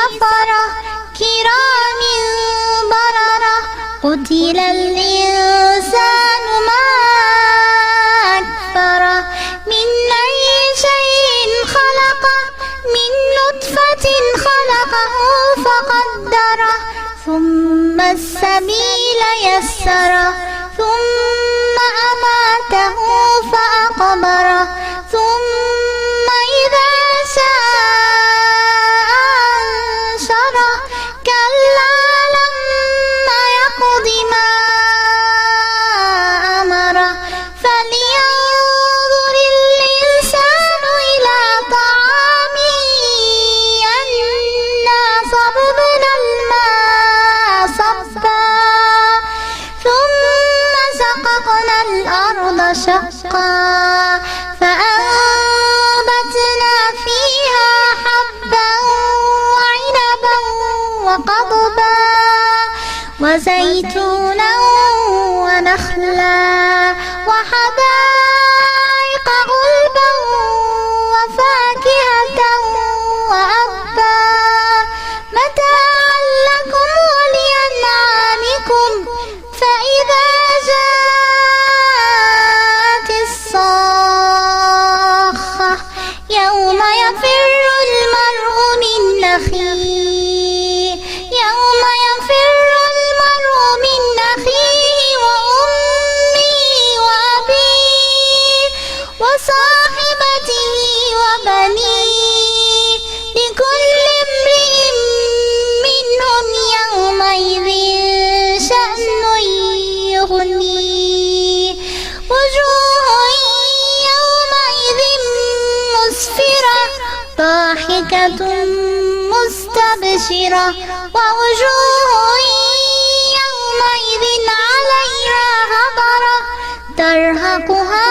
سفرة كرام بررة قتل الإنسان ما أكفره من أي شيء خلقه من نطفة خلقه فقدره ثم السبيل يسره ثم أماته فأقبره ثم إذا شاء أنشره كلا لما يقض ما أمره فلينظر الإنسان إلى طعامه أنا صببنا الماء صبا ثم شققنا الأرض شقا فأنبتنا فيها حبا وعنبا وقضبا وزيتونا ونخلا وحدائق غلبا وفاكهة وأبا متاعا لكم ولأنعامكم فإذا جاءت الصاخة يوم يفر المرء من أخيه يوم يفر المرء من أخيه وأمه وأبيه وصاحبته وبنيه لكل امرئ منهم يومئذ شأن يغنيه وجوه يومئذ مسفرة ضاحكة مستبشرة ووجوه يومئذ عليها غبرة ترهقها